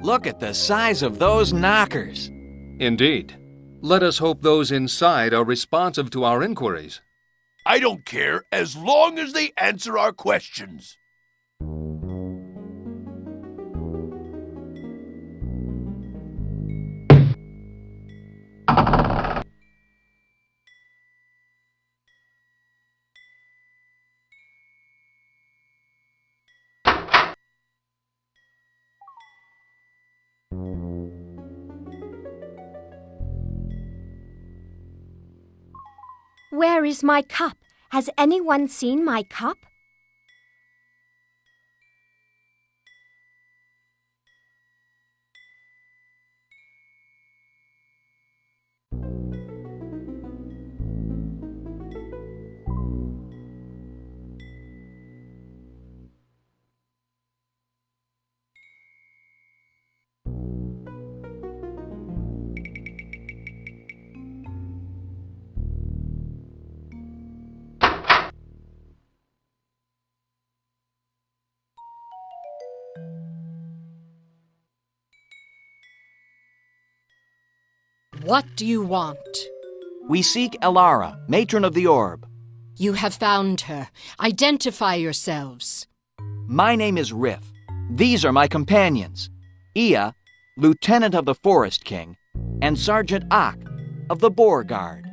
Look at the size of those knockers. Indeed. Let us hope those inside are responsive to our inquiries. I don't care as long as they answer our questions. Where is my cup? Has anyone seen my cup? What do you want? We seek Elara, matron of the orb. You have found her. Identify yourselves. My name is Riff. These are my companions. Ia, lieutenant of the Forest King, and Sergeant Ak of the Boar Guard.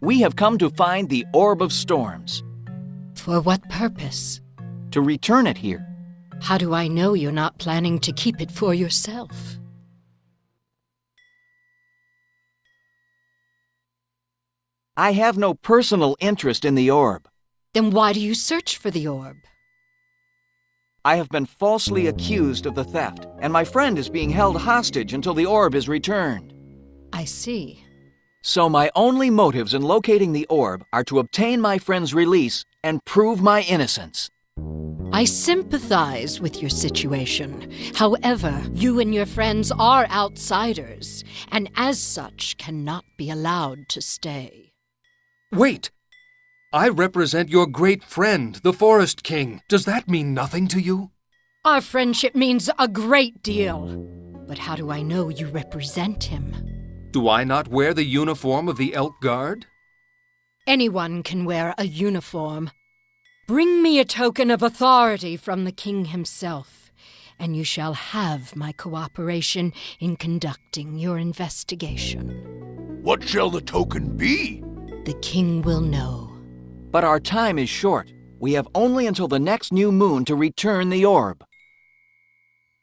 We have come to find the Orb of Storms. For what purpose? To return it here. How do I know you're not planning to keep it for yourself? I have no personal interest in the orb. Then why do you search for the orb? I have been falsely accused of the theft, and my friend is being held hostage until the orb is returned. I see. So my only motives in locating the orb are to obtain my friend's release and prove my innocence. I sympathize with your situation. However, you and your friends are outsiders, and as such cannot be allowed to stay. Wait! I represent your great friend, the Forest King. Does that mean nothing to you? Our friendship means a great deal. But how do I know you represent him? Do I not wear the uniform of the Elk Guard? Anyone can wear a uniform. Bring me a token of authority from the king himself, and you shall have my cooperation in conducting your investigation. What shall the token be? The king will know. But our time is short. We have only until the next new moon to return the orb.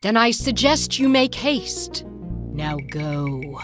Then I suggest you make haste. Now go.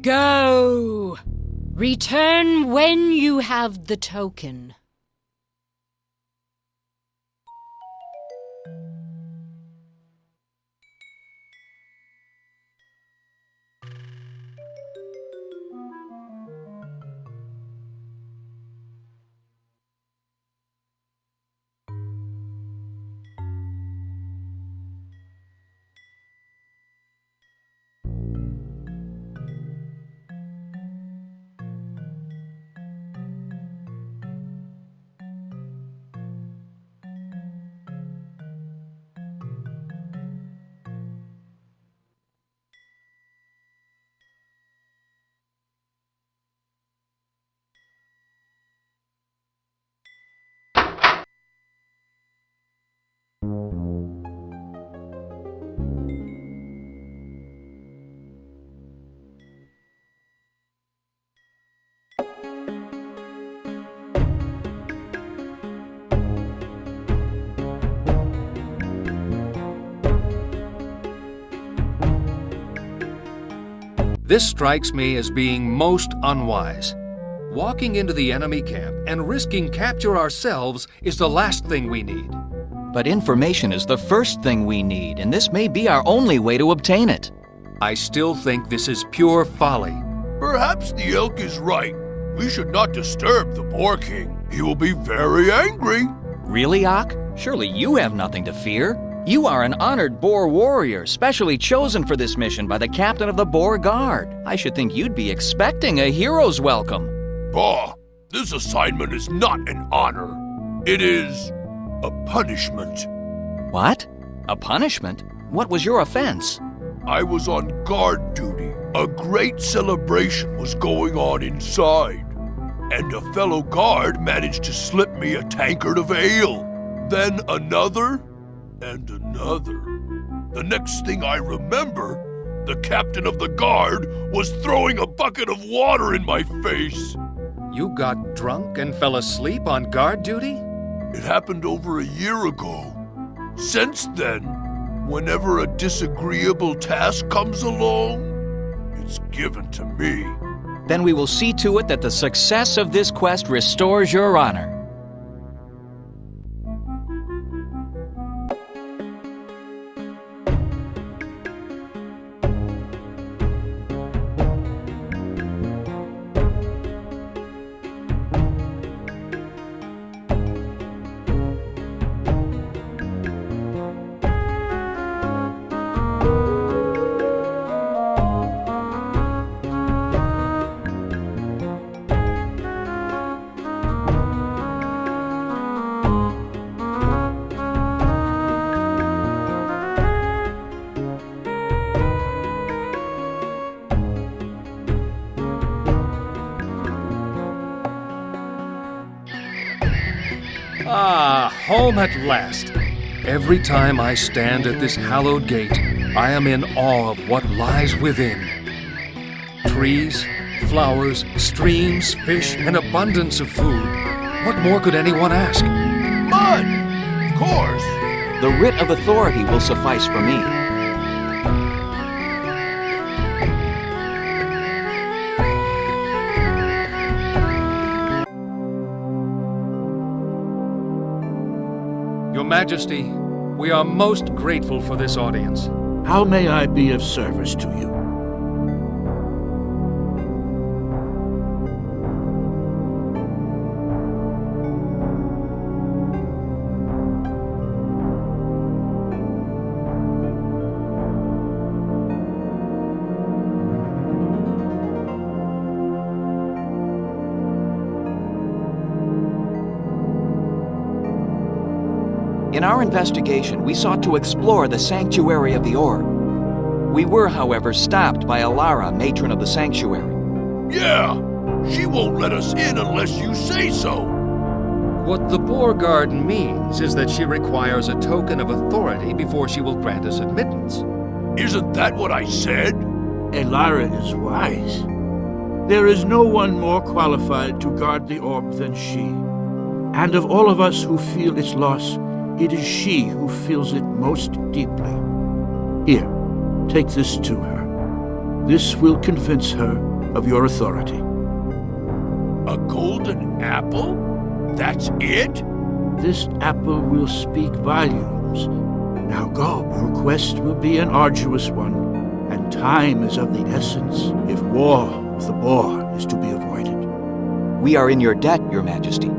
Go! Return when you have the token. This strikes me as being most unwise. Walking into the enemy camp and risking capture ourselves is the last thing we need. But information is the first thing we need, and this may be our only way to obtain it. I still think this is pure folly. Perhaps the elk is right. We should not disturb the Boar King. He will be very angry. Really, Ak? Surely you have nothing to fear. You are an honored boar warrior, specially chosen for this mission by the captain of the Boar Guard. I should think you'd be expecting a hero's welcome. Bah! This assignment is not an honor. It is a punishment. What? A punishment? What was your offense? I was on guard duty. A great celebration was going on inside, and a fellow guard managed to slip me a tankard of ale. Then another, and another. The next thing I remember, the captain of the guard was throwing a bucket of water in my face. You got drunk and fell asleep on guard duty? It happened over a year ago. Since then, whenever a disagreeable task comes along, it's given to me. Then we will see to it that the success of this quest restores your honor. Ah, home at last. Every time I stand at this hallowed gate, I am in awe of what lies within. Trees, flowers, streams, fish, an abundance of food. What more could anyone ask? Mud! Of course! The writ of authority will suffice for me. Your Majesty, we are most grateful for this audience. How may I be of service to you? In our investigation, we sought to explore the sanctuary of the orb. We were, however, stopped by Alara, matron of the sanctuary. Yeah! She won't let us in unless you say so! What the Boar Guard means is that she requires a token of authority before she will grant us admittance. Isn't that what I said? Elara is wise. There is no one more qualified to guard the orb than she. And of all of us who feel its loss, it is she who feels it most deeply. Here, take this to her. This will convince her of your authority. A golden apple? That's it? This apple will speak volumes. Now go. Your quest will be an arduous one, and time is of the essence if war with the boar is to be avoided. We are in your debt, Your Majesty.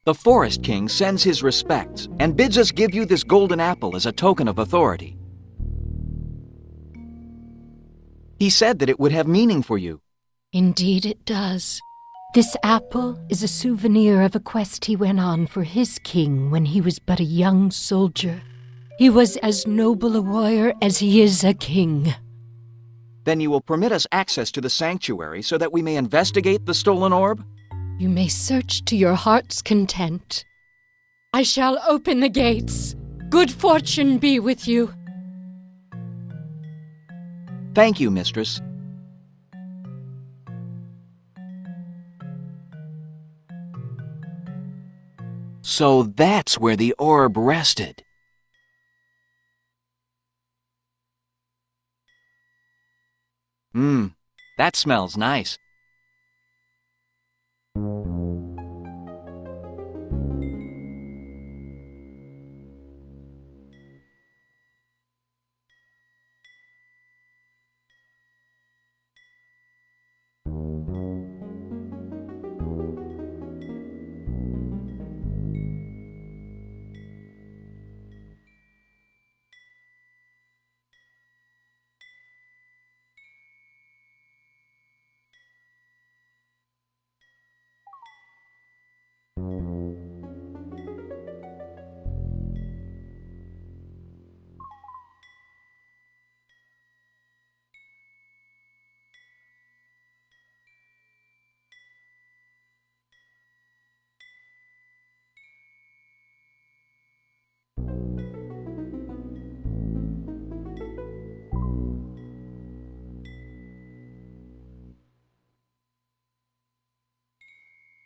The Forest King sends his respects and bids us give you this golden apple as a token of authority. He said that it would have meaning for you. Indeed it does. This apple is a souvenir of a quest he went on for his king when he was but a young soldier. He was as noble a warrior as he is a king. Then you will permit us access to the sanctuary so that we may investigate the stolen orb? You may search to your heart's content. I shall open the gates. Good fortune be with you. Thank you, mistress. So that's where the orb rested. That smells nice.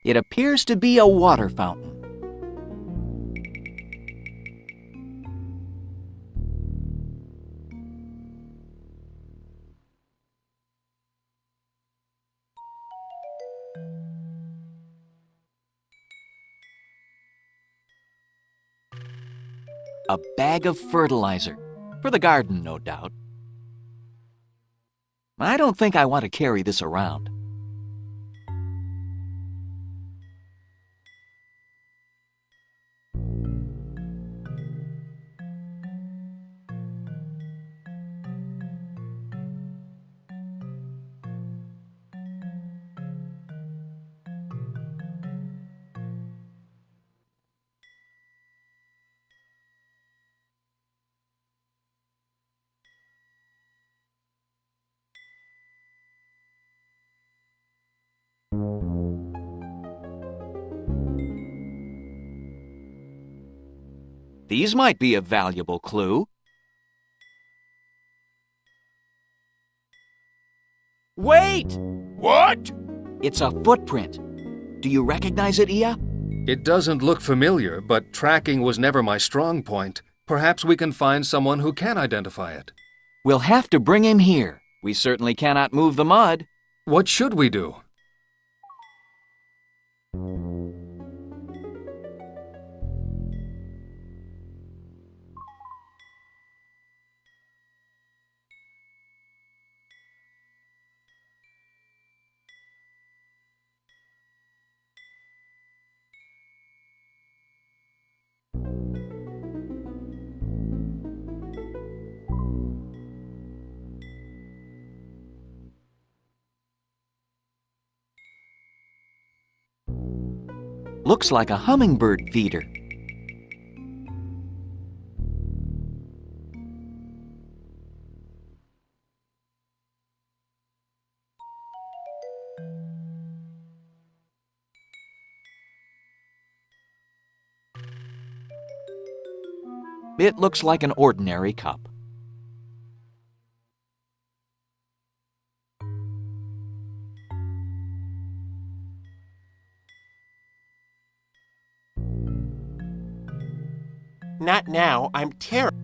It appears to be a water fountain. A bag of fertilizer. For the garden, no doubt. I don't think I want to carry this around. These might be a valuable clue. Wait! What? It's a footprint. Do you recognize it, Ia? It doesn't look familiar, but tracking was never my strong point. Perhaps we can find someone who can identify it. We'll have to bring him here. We certainly cannot move the mud. What should we do? Looks like a hummingbird feeder. It looks like an ordinary cup. Not now, I'm terrible.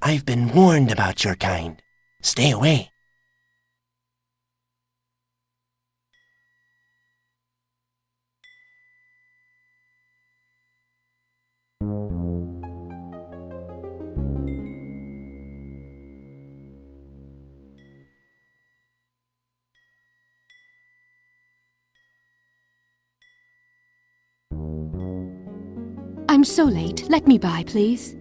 I've been warned about your kind. Stay away. I'm so late. Let me by, please.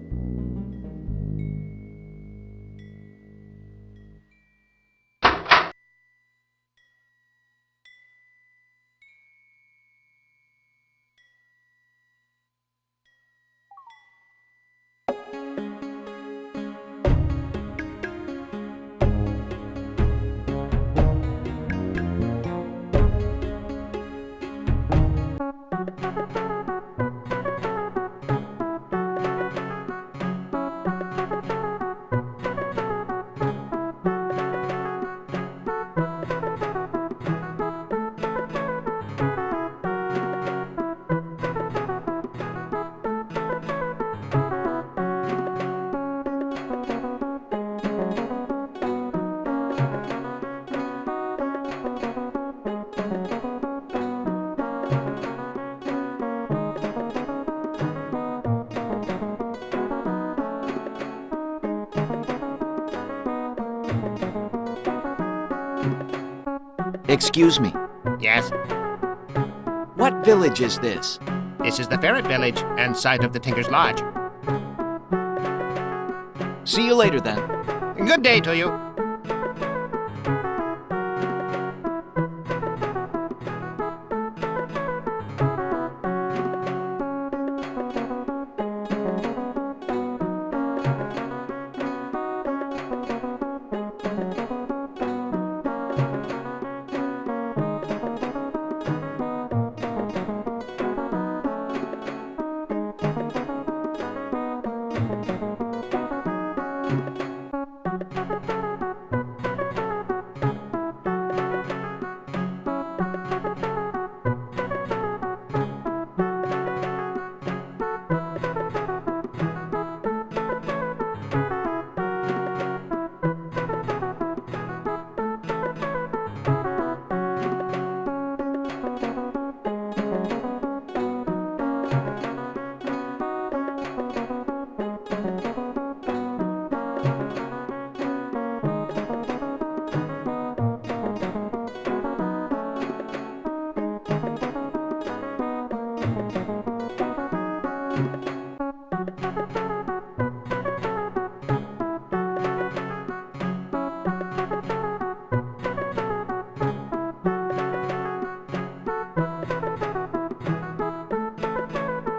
Excuse me. Yes, What village is this? this is the Ferret Village and site of the Tinker's Lodge. See you later then. Good day to you.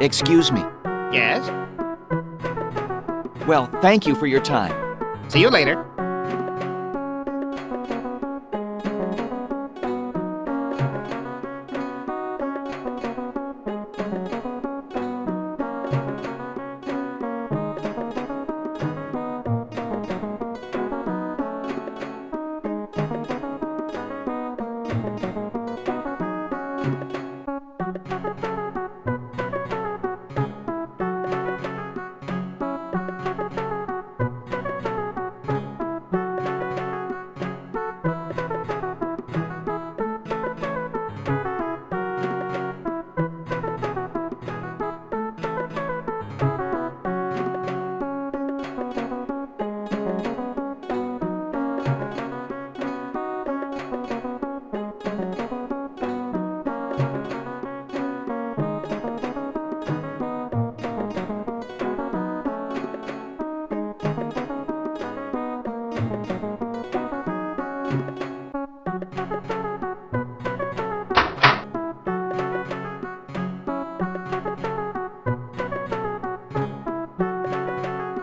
Excuse me. Yes? Well, thank you for your time. See you later.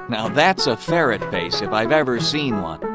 Now that's a ferret face if I've ever seen one.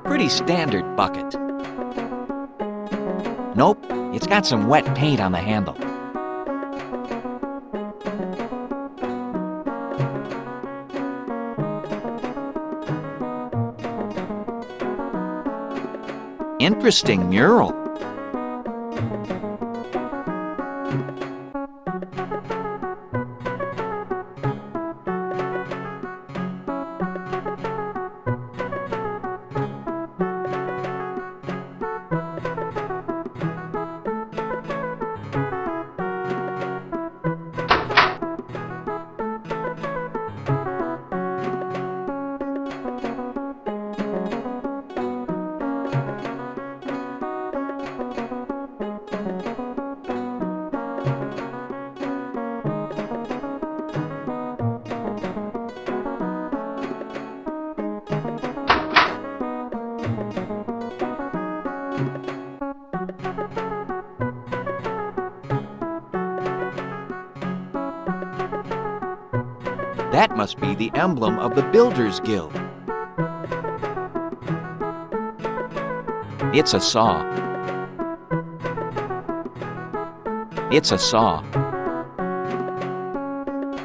Pretty standard bucket. Nope, it's got some wet paint on the handle. Interesting mural. That must be the emblem of the Builders Guild. It's a saw. It's a saw.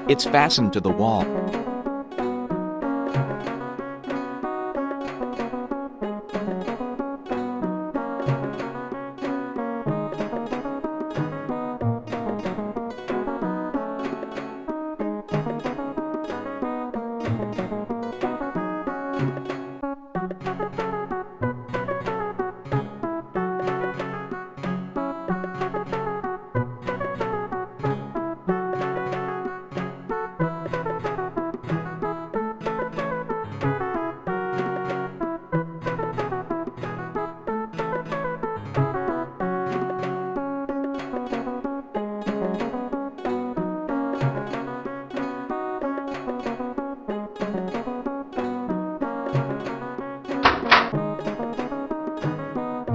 It's fastened to the wall.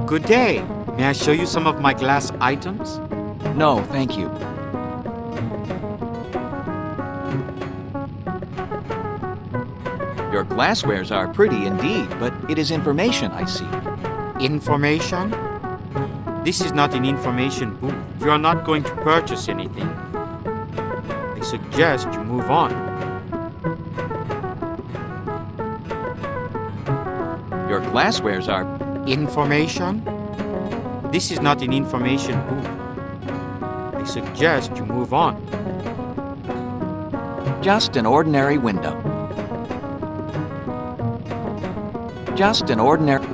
Good day. May I show you some of my glass items? No, thank you. Your glasswares are pretty indeed, but it is information I seek. Information? This is not an information booth. You are not going to purchase anything. I suggest you move on. Your glasswares are... Information? This is not an information booth. I suggest you move on. just an ordinary window. Just an ordinary...